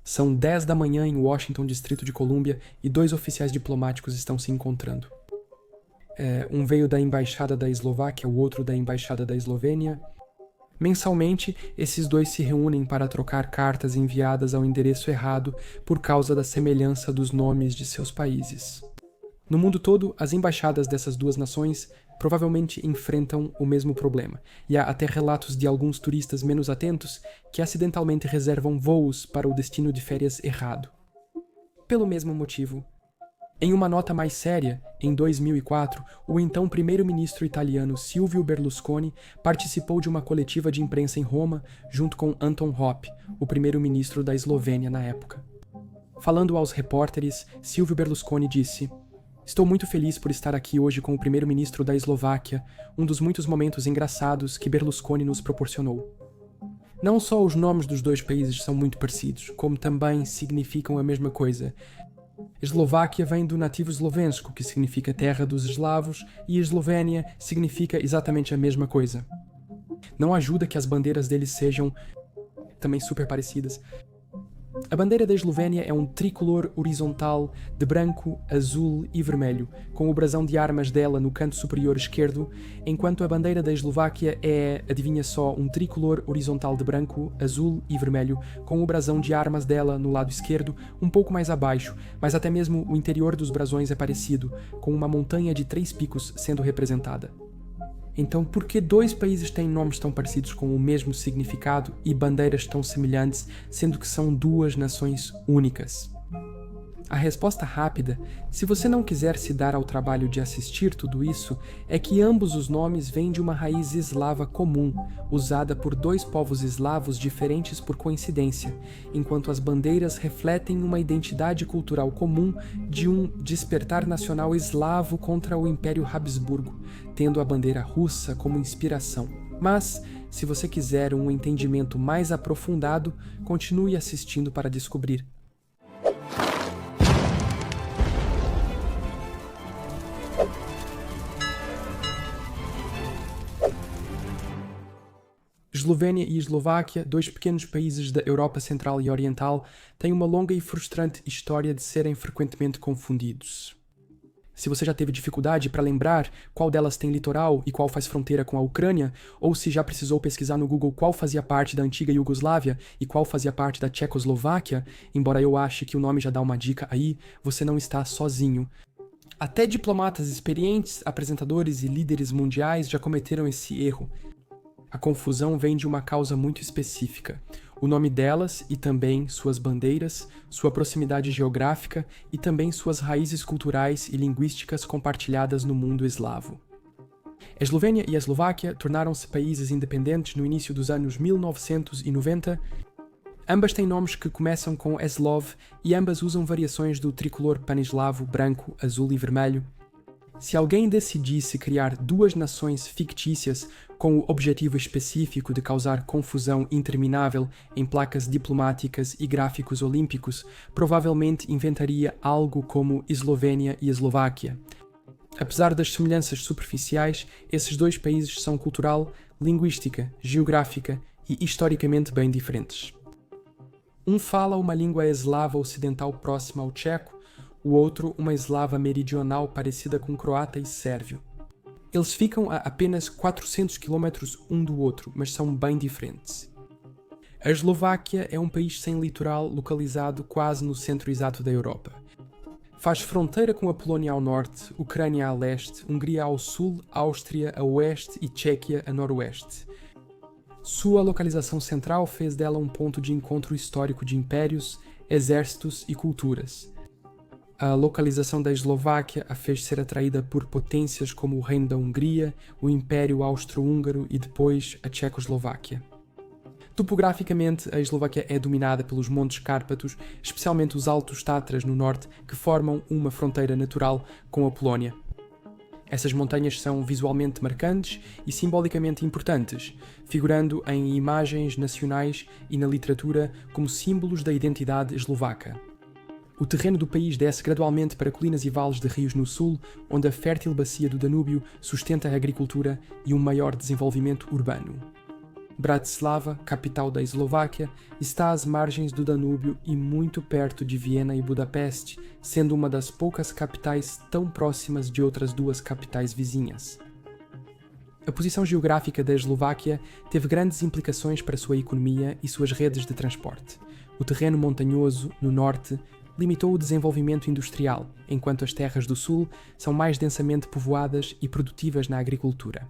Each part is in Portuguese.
São 10 da manhã em Washington, Distrito de Colômbia, e 2 oficiais diplomáticos estão se encontrando. Um veio da Embaixada da Eslováquia, o outro da Embaixada da Eslovênia. Mensalmente, esses 2 se reúnem para trocar cartas enviadas ao endereço errado por causa da semelhança dos nomes de seus países. No mundo todo, as embaixadas dessas 2 nações provavelmente enfrentam o mesmo problema, e há até relatos de alguns turistas menos atentos que acidentalmente reservam voos para o destino de férias errado. Pelo mesmo motivo, em uma nota mais séria, em 2004, o então primeiro-ministro italiano Silvio Berlusconi participou de uma coletiva de imprensa em Roma junto com Anton Hoppe, o primeiro-ministro da Eslovênia na época. Falando aos repórteres, Silvio Berlusconi disse: "Estou muito feliz por estar aqui hoje com o primeiro-ministro da Eslováquia, um dos muitos momentos engraçados que Berlusconi nos proporcionou. Não só os nomes dos 2 países são muito parecidos, como também significam a mesma coisa. Eslováquia vem do nativo eslovensco, que significa terra dos eslavos, e Eslovénia significa exatamente a mesma coisa. Não ajuda que as bandeiras deles sejam também super parecidas. A bandeira da Eslovénia é um tricolor horizontal de branco, azul e vermelho, com o brasão de armas dela no canto superior esquerdo, enquanto a bandeira da Eslováquia é, adivinha só, um tricolor horizontal de branco, azul e vermelho, com o brasão de armas dela no lado esquerdo, um pouco mais abaixo, mas até mesmo o interior dos brasões é parecido, com uma montanha de 3 picos sendo representada. Então, por que 2 países têm nomes tão parecidos com o mesmo significado e bandeiras tão semelhantes, sendo que são 2 nações únicas? A resposta rápida, se você não quiser se dar ao trabalho de assistir tudo isso, é que ambos os nomes vêm de uma raiz eslava comum, usada por 2 povos eslavos diferentes por coincidência, enquanto as bandeiras refletem uma identidade cultural comum de um despertar nacional eslavo contra o Império Habsburgo, tendo a bandeira russa como inspiração. Mas, se você quiser um entendimento mais aprofundado, continue assistindo para descobrir. Eslovênia e Eslováquia, 2 pequenos países da Europa Central e Oriental, têm uma longa e frustrante história de serem frequentemente confundidos. Se você já teve dificuldade para lembrar qual delas tem litoral e qual faz fronteira com a Ucrânia, ou se já precisou pesquisar no Google qual fazia parte da antiga Iugoslávia e qual fazia parte da Tchecoslováquia, embora eu ache que o nome já dá uma dica aí, você não está sozinho. Até diplomatas experientes, apresentadores e líderes mundiais já cometeram esse erro. A confusão vem de uma causa muito específica: o nome delas e também suas bandeiras, sua proximidade geográfica e também suas raízes culturais e linguísticas compartilhadas no mundo eslavo. A Eslovênia e a Eslováquia tornaram-se países independentes no início dos anos 1990. Ambas têm nomes que começam com Eslov e ambas usam variações do tricolor pan-eslavo branco, azul e vermelho. Se alguém decidisse criar 2 nações fictícias com o objetivo específico de causar confusão interminável em placas diplomáticas e gráficos olímpicos, provavelmente inventaria algo como Eslovênia e Eslováquia. Apesar das semelhanças superficiais, esses 2 países são cultural, linguística, geográfica e historicamente bem diferentes. Um fala uma língua eslava ocidental próxima ao tcheco, o outro uma eslava meridional parecida com croata e sérvio. Eles ficam a apenas 400 km um do outro, mas são bem diferentes. A Eslováquia é um país sem litoral localizado quase no centro exato da Europa. Faz fronteira com a Polónia ao norte, Ucrânia a leste, Hungria ao sul, Áustria a oeste e Tchequia a noroeste. Sua localização central fez dela um ponto de encontro histórico de impérios, exércitos e culturas. A localização da Eslováquia a fez ser atraída por potências como o Reino da Hungria, o Império Austro-Húngaro e depois a Tchecoslováquia. Topograficamente, a Eslováquia é dominada pelos Montes Cárpatos, especialmente os Altos Tatras no norte, que formam uma fronteira natural com a Polónia. Essas montanhas são visualmente marcantes e simbolicamente importantes, figurando em imagens nacionais e na literatura como símbolos da identidade eslovaca. O terreno do país desce gradualmente para colinas e vales de rios no sul, onde a fértil bacia do Danúbio sustenta a agricultura e um maior desenvolvimento urbano. Bratislava, capital da Eslováquia, está às margens do Danúbio e muito perto de Viena e Budapeste, sendo uma das poucas capitais tão próximas de outras duas capitais vizinhas. A posição geográfica da Eslováquia teve grandes implicações para sua economia e suas redes de transporte. O terreno montanhoso, no norte, limitou o desenvolvimento industrial, enquanto as terras do sul são mais densamente povoadas e produtivas na agricultura.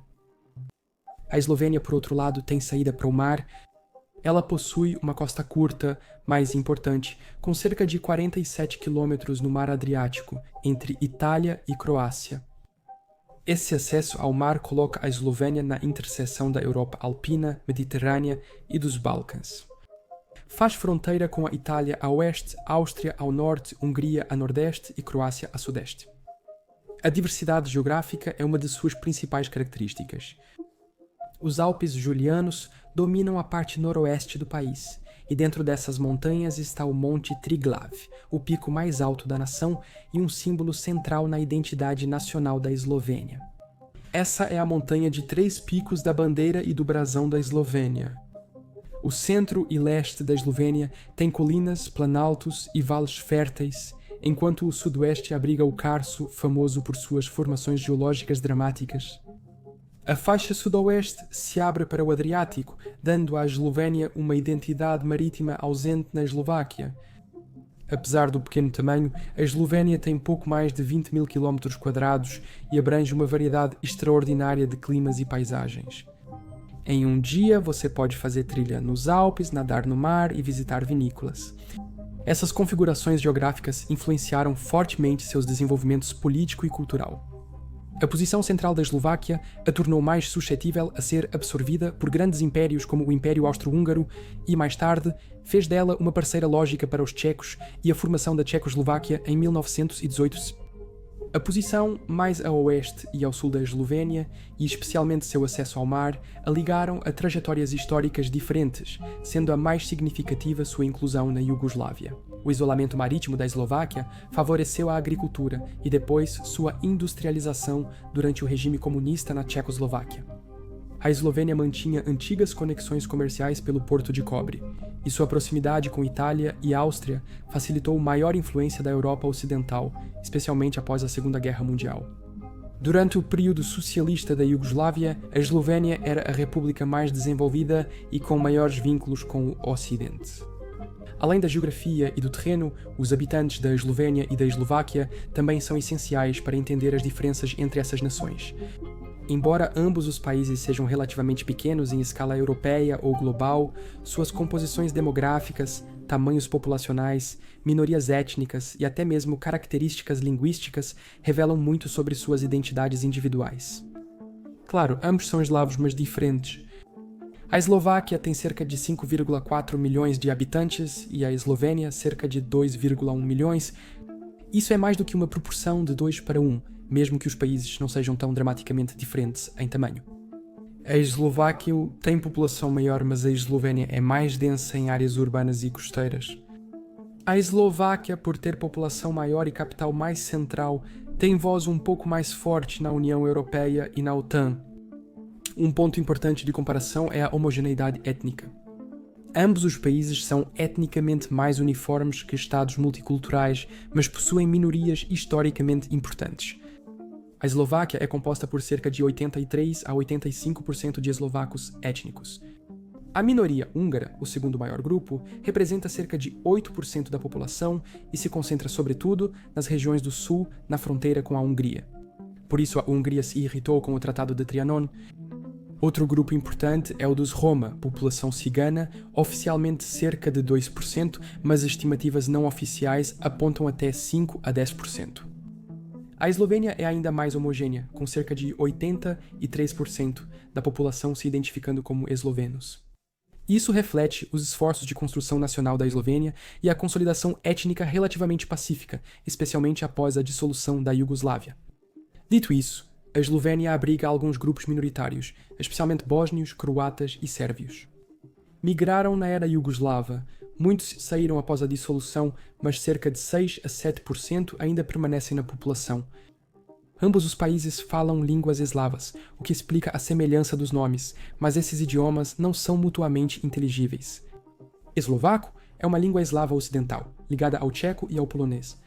A Eslovénia, por outro lado, tem saída para o mar. Ela possui uma costa curta, mais importante, com cerca de 47 quilômetros no mar Adriático, entre Itália e Croácia. Esse acesso ao mar coloca a Eslovénia na interseção da Europa alpina, mediterrânea e dos Balcãs. Faz fronteira com a Itália a oeste, Áustria ao norte, Hungria a nordeste e Croácia a sudeste. A diversidade geográfica é uma de suas principais características. Os Alpes Julianos dominam a parte noroeste do país, e dentro dessas montanhas está o Monte Triglav, o pico mais alto da nação e um símbolo central na identidade nacional da Eslovênia. Essa é a montanha de 3 picos da bandeira e do brasão da Eslovênia. O centro e leste da Eslovênia tem colinas, planaltos e vales férteis, enquanto o sudoeste abriga o Carso, famoso por suas formações geológicas dramáticas. A faixa sudoeste se abre para o Adriático, dando à Eslovénia uma identidade marítima ausente na Eslováquia. Apesar do pequeno tamanho, a Eslovénia tem pouco mais de 20 mil km² e abrange uma variedade extraordinária de climas e paisagens. Em um dia, você pode fazer trilha nos Alpes, nadar no mar e visitar vinícolas. Essas configurações geográficas influenciaram fortemente seus desenvolvimentos político e cultural. A posição central da Eslováquia a tornou mais suscetível a ser absorvida por grandes impérios como o Império Austro-Húngaro e, mais tarde, fez dela uma parceira lógica para os tchecos e a formação da Tchecoslováquia em 1918. A posição mais a oeste e ao sul da Eslovénia, e especialmente seu acesso ao mar, a ligaram a trajetórias históricas diferentes, sendo a mais significativa sua inclusão na Iugoslávia. O isolamento marítimo da Eslováquia favoreceu a agricultura e depois sua industrialização durante o regime comunista na Tchecoslováquia. A Eslovênia mantinha antigas conexões comerciais pelo Porto de Cobre, e sua proximidade com Itália e Áustria facilitou maior influência da Europa Ocidental, especialmente após a Segunda Guerra Mundial. Durante o período socialista da Iugoslávia, a Eslovénia era a república mais desenvolvida e com maiores vínculos com o Ocidente. Além da geografia e do terreno, os habitantes da Eslovénia e da Eslováquia também são essenciais para entender as diferenças entre essas nações. Embora ambos os países sejam relativamente pequenos em escala europeia ou global, suas composições demográficas, tamanhos populacionais, minorias étnicas e até mesmo características linguísticas revelam muito sobre suas identidades individuais. Claro, ambos são eslavos, mas diferentes. A Eslováquia tem cerca de 5,4 milhões de habitantes e a Eslovênia cerca de 2,1 milhões. Isso é mais do que uma proporção de 2 para 1, mesmo que os países não sejam tão dramaticamente diferentes em tamanho. A Eslováquia tem população maior, mas a Eslovénia é mais densa em áreas urbanas e costeiras. A Eslováquia, por ter população maior e capital mais central, tem voz um pouco mais forte na União Europeia e na OTAN. Um ponto importante de comparação é a homogeneidade étnica. Ambos os países são etnicamente mais uniformes que estados multiculturais, mas possuem minorias historicamente importantes. A Eslováquia é composta por cerca de 83 a 85% de eslovacos étnicos. A minoria húngara, o segundo maior grupo, representa cerca de 8% da população e se concentra sobretudo nas regiões do sul, na fronteira com a Hungria. Por isso a Hungria se irritou com o Tratado de Trianon. Outro grupo importante é o dos Roma, população cigana, oficialmente cerca de 2%, mas estimativas não oficiais apontam até 5 a 10%. A Eslovénia é ainda mais homogênea, com cerca de 83% da população se identificando como eslovenos. Isso reflete os esforços de construção nacional da Eslovênia e a consolidação étnica relativamente pacífica, especialmente após a dissolução da Iugoslávia. Dito isso, a Eslovénia abriga alguns grupos minoritários, especialmente bósnios, croatas e sérvios. Migraram na era iugoslava. Muitos saíram após a dissolução, mas cerca de 6 a 7% ainda permanecem na população. Ambos os países falam línguas eslavas, o que explica a semelhança dos nomes, mas esses idiomas não são mutuamente inteligíveis. Eslovaco é uma língua eslava ocidental, ligada ao tcheco e ao polonês.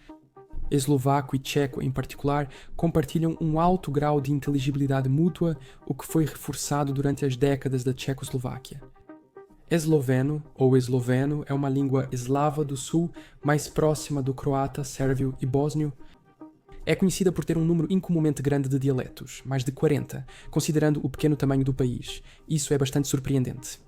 Eslovaco e tcheco, em particular, compartilham um alto grau de inteligibilidade mútua, o que foi reforçado durante as décadas da Tchecoslováquia. Esloveno, ou esloveno, é uma língua eslava do sul, mais próxima do croata, sérvio e bósnio. É conhecida por ter um número incomumente grande de dialetos, mais de 40, considerando o pequeno tamanho do país. Isso é bastante surpreendente.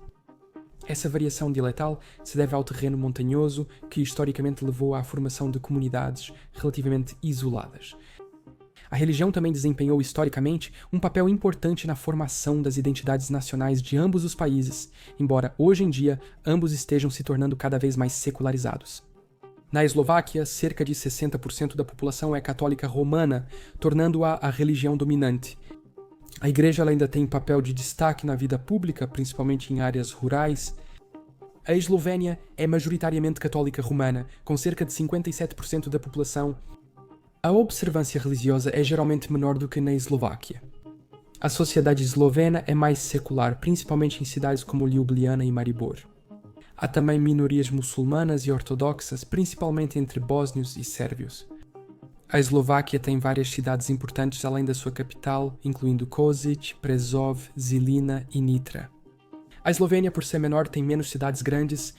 Essa variação dialetal se deve ao terreno montanhoso que historicamente levou à formação de comunidades relativamente isoladas. A religião também desempenhou historicamente um papel importante na formação das identidades nacionais de ambos os países, embora hoje em dia ambos estejam se tornando cada vez mais secularizados. Na Eslováquia, cerca de 60% da população é católica romana, tornando-a a religião dominante. A igreja ainda tem papel de destaque na vida pública, principalmente em áreas rurais. A Eslovénia é majoritariamente católica romana, com cerca de 57% da população. A observância religiosa é geralmente menor do que na Eslováquia. A sociedade eslovena é mais secular, principalmente em cidades como Ljubljana e Maribor. Há também minorias muçulmanas e ortodoxas, principalmente entre bósnios e sérvios. A Eslováquia tem várias cidades importantes além da sua capital, incluindo Košice, Prešov, Žilina e Nitra. A Eslovénia, por ser menor, tem menos cidades grandes.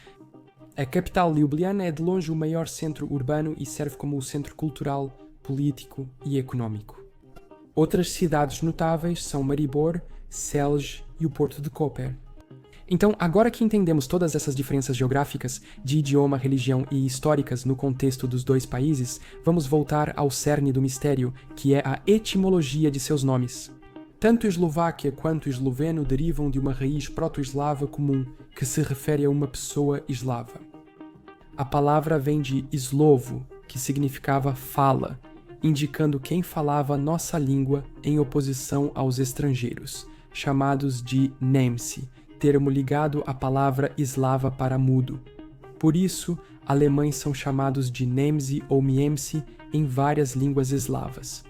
A capital Ljubljana é de longe o maior centro urbano e serve como o centro cultural, político e económico. Outras cidades notáveis são Maribor, Celje e o Porto de Koper. Então, agora que entendemos todas essas diferenças geográficas, de idioma, religião e históricas no contexto dos dois países, vamos voltar ao cerne do mistério, que é a etimologia de seus nomes. Tanto Eslováquia quanto esloveno derivam de uma raiz proto-eslava comum, que se refere a uma pessoa eslava. A palavra vem de slovo, que significava fala, indicando quem falava nossa língua em oposição aos estrangeiros, chamados de Nemci, termo ligado à palavra eslava para mudo. Por isso, alemães são chamados de Nemzi ou Miemci em várias línguas eslavas.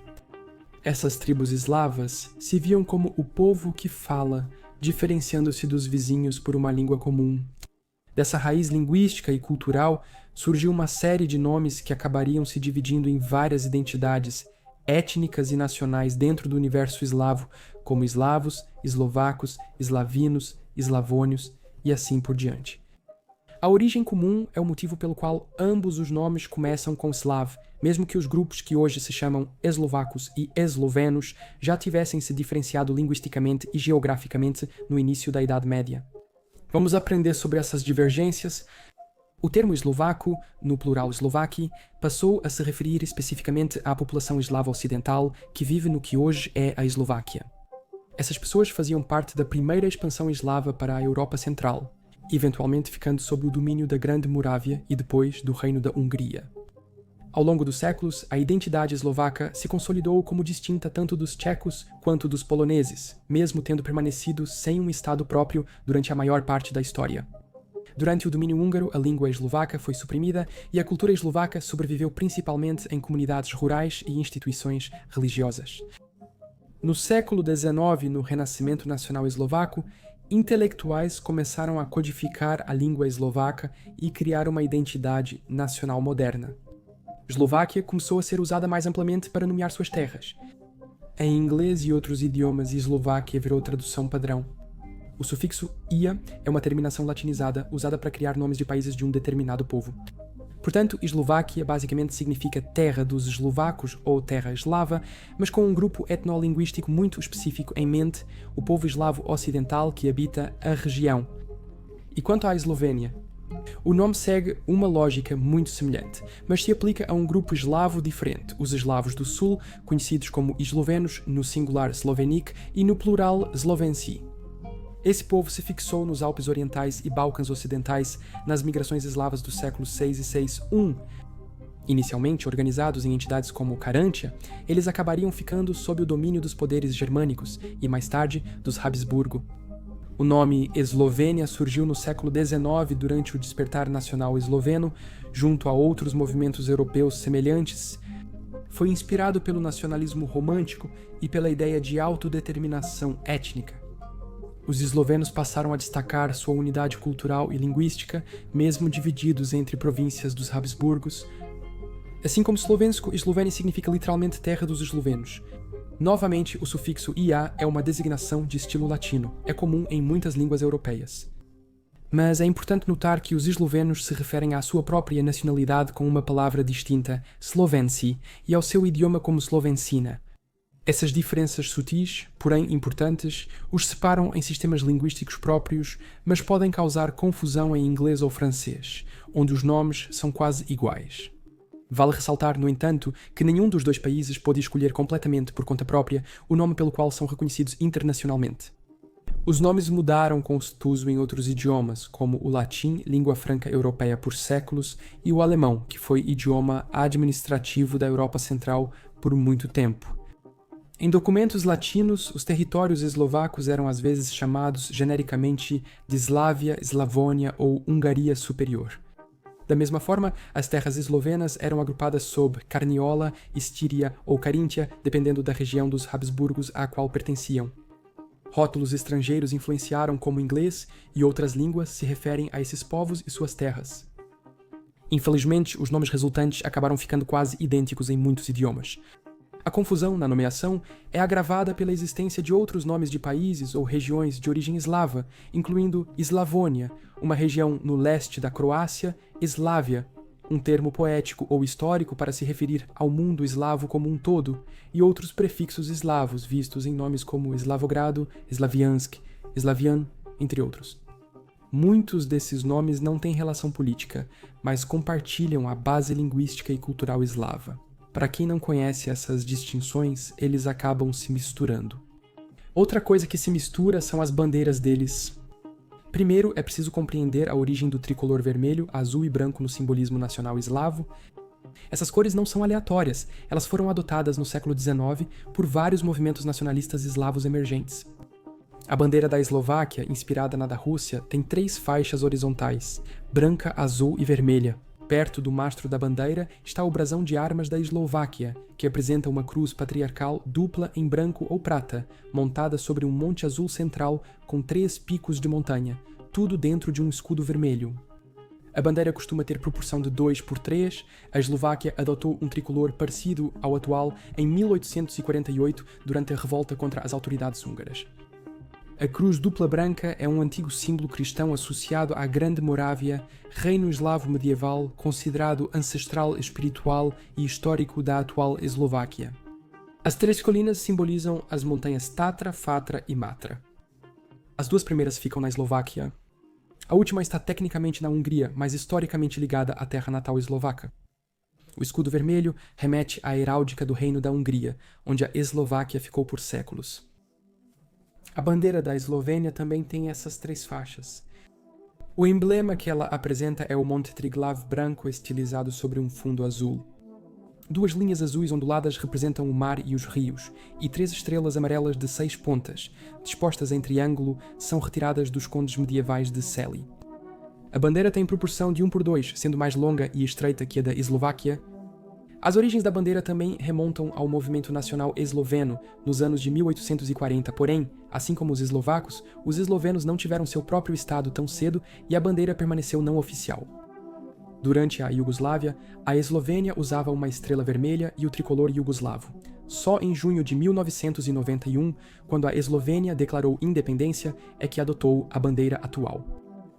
Essas tribos eslavas se viam como o povo que fala, diferenciando-se dos vizinhos por uma língua comum. Dessa raiz linguística e cultural surgiu uma série de nomes que acabariam se dividindo em várias identidades étnicas e nacionais dentro do universo eslavo, como eslavos, eslovacos, eslavinos, eslavônios e assim por diante. A origem comum é o motivo pelo qual ambos os nomes começam com slav, mesmo que os grupos que hoje se chamam eslovacos e eslovenos já tivessem se diferenciado linguisticamente e geograficamente no início da Idade Média. Vamos aprender sobre essas divergências. O termo eslovaco, no plural eslovaki, passou a se referir especificamente à população eslava ocidental que vive no que hoje é a Eslováquia. Essas pessoas faziam parte da primeira expansão eslava para a Europa Central, eventualmente ficando sob o domínio da Grande Morávia e depois do Reino da Hungria. Ao longo dos séculos, a identidade eslovaca se consolidou como distinta tanto dos tchecos quanto dos poloneses, mesmo tendo permanecido sem um estado próprio durante a maior parte da história. Durante o domínio húngaro, a língua eslovaca foi suprimida e a cultura eslovaca sobreviveu principalmente em comunidades rurais e instituições religiosas. No século XIX, no Renascimento Nacional Eslovaco, intelectuais começaram a codificar a língua eslovaca e criar uma identidade nacional moderna. Eslováquia começou a ser usada mais amplamente para nomear suas terras. Em inglês e outros idiomas, Eslováquia virou tradução padrão. O sufixo ia é uma terminação latinizada usada para criar nomes de países de um determinado povo. Portanto, Eslováquia basicamente significa terra dos eslovacos ou terra eslava, mas com um grupo etnolinguístico muito específico em mente, o povo eslavo ocidental que habita a região. E quanto à Eslovénia? O nome segue uma lógica muito semelhante, mas se aplica a um grupo eslavo diferente, os eslavos do sul, conhecidos como eslovenos, no singular Slovenik e no plural Slovenci. Esse povo se fixou nos Alpes Orientais e Balcãs Ocidentais nas migrações eslavas dos séculos VI e VI. Inicialmente organizados em entidades como Carântia, eles acabariam ficando sob o domínio dos poderes germânicos e, mais tarde, dos Habsburgo. O nome Eslovênia surgiu no século XIX durante o despertar nacional esloveno, junto a outros movimentos europeus semelhantes. foi inspirado pelo nacionalismo romântico e pela ideia de autodeterminação étnica. Os eslovenos passaram a destacar sua unidade cultural e linguística, mesmo divididos entre províncias dos Habsburgos. Assim como slovensko, Eslovênia significa literalmente terra dos eslovenos. Novamente, o sufixo ia é uma designação de estilo latino. É comum em muitas línguas europeias. Mas é importante notar que os eslovenos se referem à sua própria nacionalidade com uma palavra distinta, slovenci, e ao seu idioma como slovencina. Essas diferenças sutis, porém importantes, os separam em sistemas linguísticos próprios, mas podem causar confusão em inglês ou francês, onde os nomes são quase iguais. Vale ressaltar, no entanto, que nenhum dos dois países pôde escolher completamente por conta própria o nome pelo qual são reconhecidos internacionalmente. Os nomes mudaram com o uso em outros idiomas, como o latim, língua franca europeia por séculos, e o alemão, que foi idioma administrativo da Europa Central por muito tempo. Em documentos latinos, os territórios eslovacos eram às vezes chamados genericamente de Slávia, Slavônia ou Hungaria Superior. Da mesma forma, as terras eslovenas eram agrupadas sob Carniola, Estíria ou Caríntia, dependendo da região dos Habsburgos à qual pertenciam. Rótulos estrangeiros influenciaram como inglês e outras línguas se referem a esses povos e suas terras. Infelizmente, os nomes resultantes acabaram ficando quase idênticos em muitos idiomas. A confusão na nomeação é agravada pela existência de outros nomes de países ou regiões de origem eslava, incluindo Slavônia, uma região no leste da Croácia, Eslávia, um termo poético ou histórico para se referir ao mundo eslavo como um todo, e outros prefixos eslavos vistos em nomes como Slavogrado, Slaviansk, Slavian, entre outros. Muitos desses nomes não têm relação política, mas compartilham a base linguística e cultural eslava. Para quem não conhece essas distinções, eles acabam se misturando. Outra coisa que se mistura são as bandeiras deles. Primeiro, é preciso compreender a origem do tricolor vermelho, azul e branco no simbolismo nacional eslavo. Essas cores não são aleatórias, elas foram adotadas no século XIX por vários movimentos nacionalistas eslavos emergentes. A bandeira da Eslováquia, inspirada na da Rússia, tem 3 faixas horizontais, branca, azul e vermelha. Perto do mastro da bandeira está o brasão de armas da Eslováquia, que apresenta uma cruz patriarcal dupla em branco ou prata, montada sobre um monte azul central com 3 picos de montanha, tudo dentro de um escudo vermelho. A bandeira costuma ter proporção de 2:3. A Eslováquia adotou um tricolor parecido ao atual em 1848, durante a revolta contra as autoridades húngaras. A cruz dupla branca é um antigo símbolo cristão associado à Grande Morávia, reino eslavo medieval considerado ancestral, espiritual e histórico da atual Eslováquia. As 3 colinas simbolizam as montanhas Tatra, Fatra e Matra. As 2 primeiras ficam na Eslováquia. A última está tecnicamente na Hungria, mas historicamente ligada à terra natal eslovaca. O escudo vermelho remete à heráldica do Reino da Hungria, onde a Eslováquia ficou por séculos. A bandeira da Eslovênia também tem essas 3 faixas. O emblema que ela apresenta é o Monte Triglav branco estilizado sobre um fundo azul. 2 linhas azuis onduladas representam o mar e os rios, e 3 estrelas amarelas de 6 pontas, dispostas em triângulo, são retiradas dos condes medievais de Celi. A bandeira tem proporção de 1:2, sendo mais longa e estreita que a da Eslováquia. As origens da bandeira também remontam ao movimento nacional esloveno nos anos de 1840, porém, assim como os eslovacos, os eslovenos não tiveram seu próprio estado tão cedo e a bandeira permaneceu não oficial. Durante a Iugoslávia, a Eslovênia usava uma estrela vermelha e o tricolor iugoslavo. Só em junho de 1991, quando a Eslovênia declarou independência, é que adotou a bandeira atual.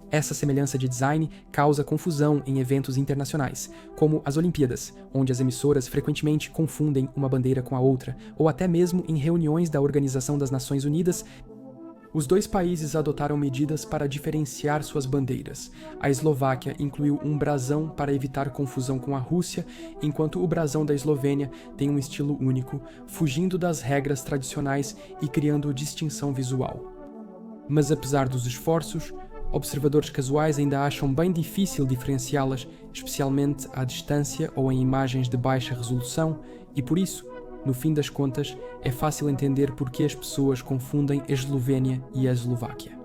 Essa semelhança de design causa confusão em eventos internacionais, como as Olimpíadas, onde as emissoras frequentemente confundem uma bandeira com a outra, ou até mesmo em reuniões da Organização das Nações Unidas. Os 2 países adotaram medidas para diferenciar suas bandeiras. A Eslováquia incluiu um brasão para evitar confusão com a Rússia, enquanto o brasão da Eslovênia tem um estilo único, fugindo das regras tradicionais e criando distinção visual. Mas apesar dos esforços, observadores casuais ainda acham bem difícil diferenciá-las, especialmente à distância ou em imagens de baixa resolução, e por isso, no fim das contas, é fácil entender por que as pessoas confundem a Eslovénia e a Eslováquia.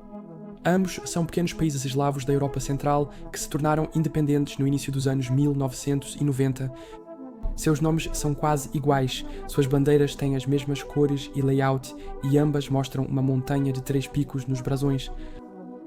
Ambos são pequenos países eslavos da Europa Central que se tornaram independentes no início dos anos 1990. Seus nomes são quase iguais, suas bandeiras têm as mesmas cores e layout e ambas mostram uma montanha de 3 picos nos brasões.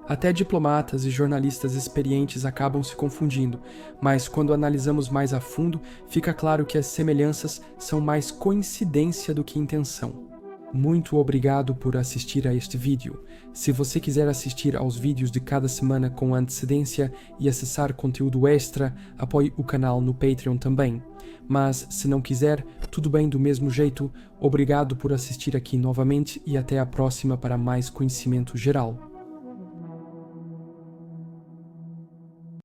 Até diplomatas e jornalistas experientes acabam se confundindo, mas quando analisamos mais a fundo, fica claro que as semelhanças são mais coincidência do que intenção. Muito obrigado por assistir a este vídeo. Se você quiser assistir aos vídeos de cada semana com antecedência e acessar conteúdo extra, apoie o canal no Patreon também. Mas, se não quiser, tudo bem do mesmo jeito. Obrigado por assistir aqui novamente e até a próxima para mais conhecimento geral.